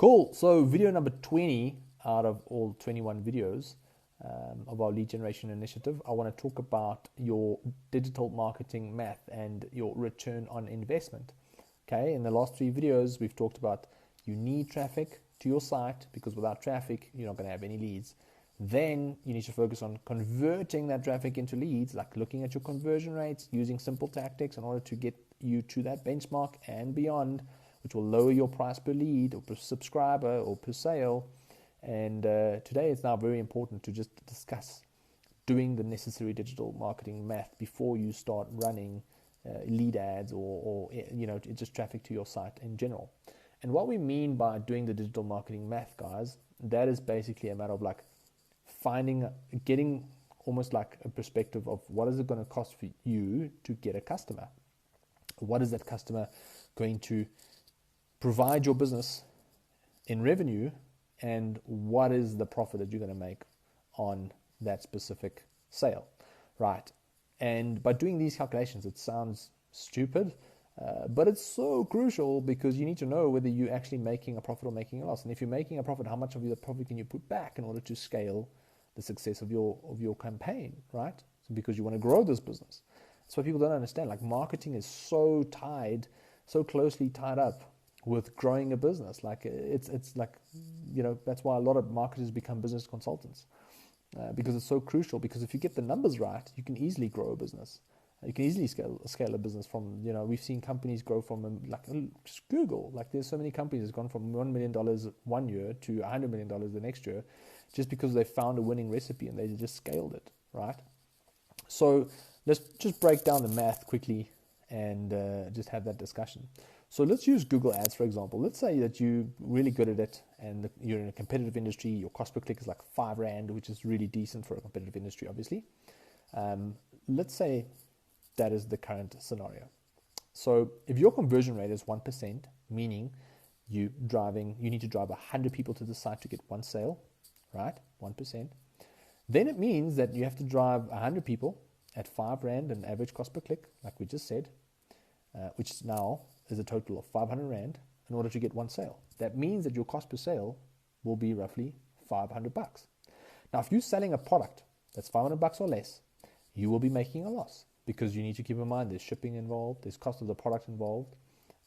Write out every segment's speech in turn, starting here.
Cool. So video number 20 out of all 21 videos of our lead generation initiative, I want to talk about your digital marketing math and your return on investment. Okay, in the last 3 videos, we've talked about you need traffic to your site because without traffic, you're not going to have any leads. Then you need to focus on converting that traffic into leads, like looking at your conversion rates, using simple tactics in order to get you to that benchmark and beyond, which will lower your price per lead or per subscriber or per sale. And today it's now very important to just discuss doing the necessary digital marketing math before you start running lead ads or just traffic to your site in general. And what we mean by doing the digital marketing math, guys, that is basically a matter of like getting almost like a perspective of what is it going to cost for you to get a customer? What is that customer going to provide your business in revenue, and what is the profit that you're going to make on that specific sale, right? And by doing these calculations, it sounds stupid, but it's so crucial because you need to know whether you're actually making a profit or making a loss. And if you're making a profit, how much of the profit can you put back in order to scale the success of your campaign, right? So because you want to grow this business. That's what people don't understand. Like marketing is so closely tied up with growing a business. Like it's like, that's why a lot of marketers become business consultants because it's so crucial. Because if you get the numbers right, you can easily grow a business. You can easily scale a business from, we've seen companies grow from just Google. Like there's so many companies that's gone from $1 million one year to $100 million the next year, just because they found a winning recipe and they just scaled it, right? So let's just break down the math quickly and just have that discussion. So let's use Google Ads, for example. Let's say that you're really good at it and you're in a competitive industry. Your cost per click is like R5, which is really decent for a competitive industry, obviously. Let's say that is the current scenario. So if your conversion rate is 1%, meaning you need to drive 100 people to the site to get one sale, right? 1%. Then it means that you have to drive 100 people at R5 an average cost per click, like we just said, which now is a total of 500 Rand in order to get one sale. That means that your cost per sale will be roughly 500 bucks. Now, if you're selling a product that's 500 bucks or less, you will be making a loss because you need to keep in mind there's shipping involved, there's cost of the product involved.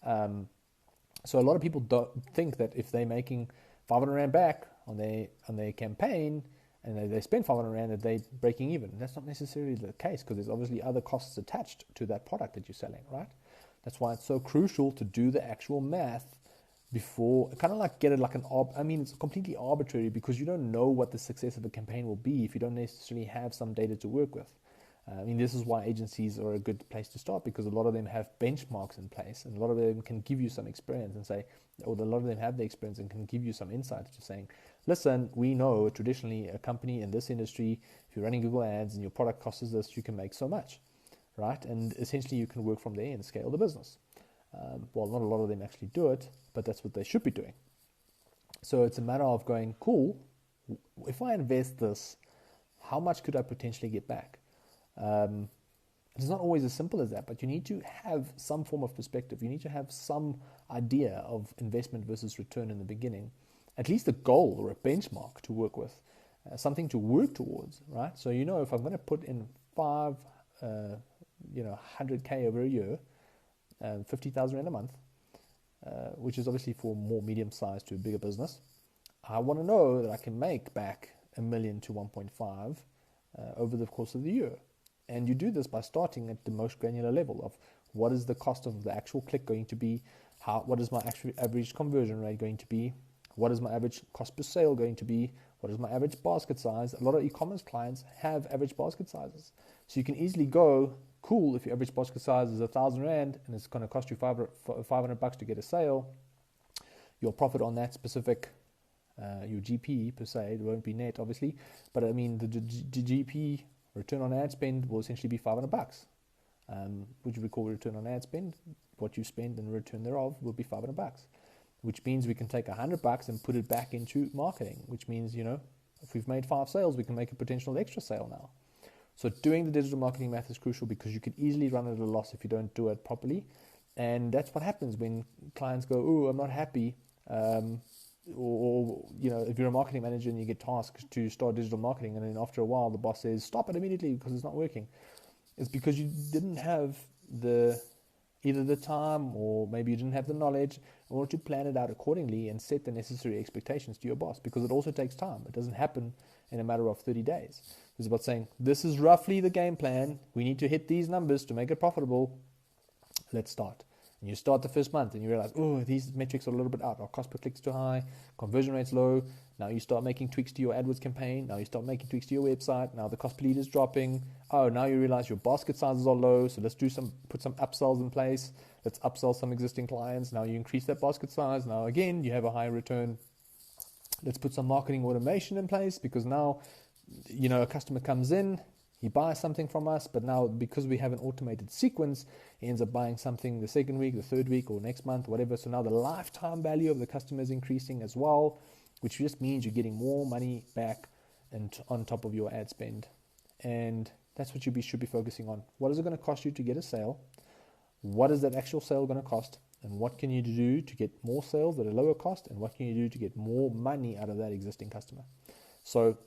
So a lot of people don't think that if they're making 500 Rand back on their campaign and they spend 500 Rand that they're breaking even. That's not necessarily the case because there's obviously other costs attached to that product that you're selling, right? That's why it's so crucial to do the actual math before, kind of like get it like it's completely arbitrary because you don't know what the success of a campaign will be if you don't necessarily have some data to work with. This is why agencies are a good place to start because a lot of them have benchmarks in place and a lot of them can give you some experience and say, or a lot of them have the experience and can give you some insights to saying, listen, we know traditionally a company in this industry, if you're running Google Ads and your product costs this, you can make so much, right? And essentially you can work from there and scale the business. Well, not a lot of them actually do it, but that's what they should be doing. So it's a matter of going, cool, if I invest this, how much could I potentially get back? It's not always as simple as that, but you need to have some form of perspective. You need to have some idea of investment versus return in the beginning, at least a goal or a benchmark to work with, something to work towards, right? So, if I'm going to put in 100K over a year, 50,000 Rand a month, which is obviously for more medium size to a bigger business, I want to know that I can make back 1 million to 1.5 over the course of the year. And you do this by starting at the most granular level of what is the cost of the actual click going to be, what is my actual average conversion rate going to be, what is my average cost per sale going to be, what is my average basket size. A lot of e-commerce clients have average basket sizes. So you can easily go, cool, if your average basket size is 1,000 Rand and it's going to cost you 500 bucks to get a sale, your profit on that specific, your GP per se, it won't be net obviously, but the GP, return on ad spend, will essentially be 500 bucks, which we call return on ad spend. What you spend in return thereof will be 500 bucks, which means we can take 100 bucks and put it back into marketing, which means, if we've made 5 sales, we can make a potential extra sale now. So doing the digital marketing math is crucial because you could easily run at a loss if you don't do it properly. And that's what happens when clients go, oh, I'm not happy. or if you're a marketing manager and you get tasked to start digital marketing, and then after a while the boss says stop it immediately because it's not working, it's because you didn't have either the time, or maybe you didn't have the knowledge in order to plan it out accordingly and set the necessary expectations to your boss, because it also takes time. It doesn't happen in a matter of 30 days. It's about saying, this is roughly the game plan. We need to hit these numbers to make it profitable. Let's start. And you start the first month and you realize, oh, these metrics are a little bit out. Our cost per click is too high. Conversion rate's low. Now you start making tweaks to your AdWords campaign. Now you start making tweaks to your website. Now the cost per lead is dropping. Oh, now you realize your basket sizes are low. So let's put some upsells in place. Let's upsell some existing clients. Now you increase that basket size. Now again, you have a higher return. Let's put some marketing automation in place, because now, a customer comes in, he buys something from us, but now because we have an automated sequence, he ends up buying something the second week, the third week, or next month, whatever. So now the lifetime value of the customer is increasing as well, which just means you're getting more money back and on top of your ad spend. And that's what you should be focusing on. What is it going to cost you to get a sale? What is that actual sale going to cost? And what can you do to get more sales at a lower cost? And what can you do to get more money out of that existing customer? So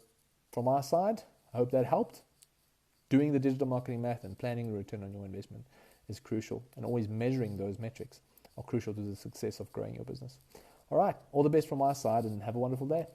from our side, I hope that helped. Doing the digital marketing math and planning the return on your investment is crucial. And always measuring those metrics are crucial to the success of growing your business. All right, all the best from my side, and have a wonderful day.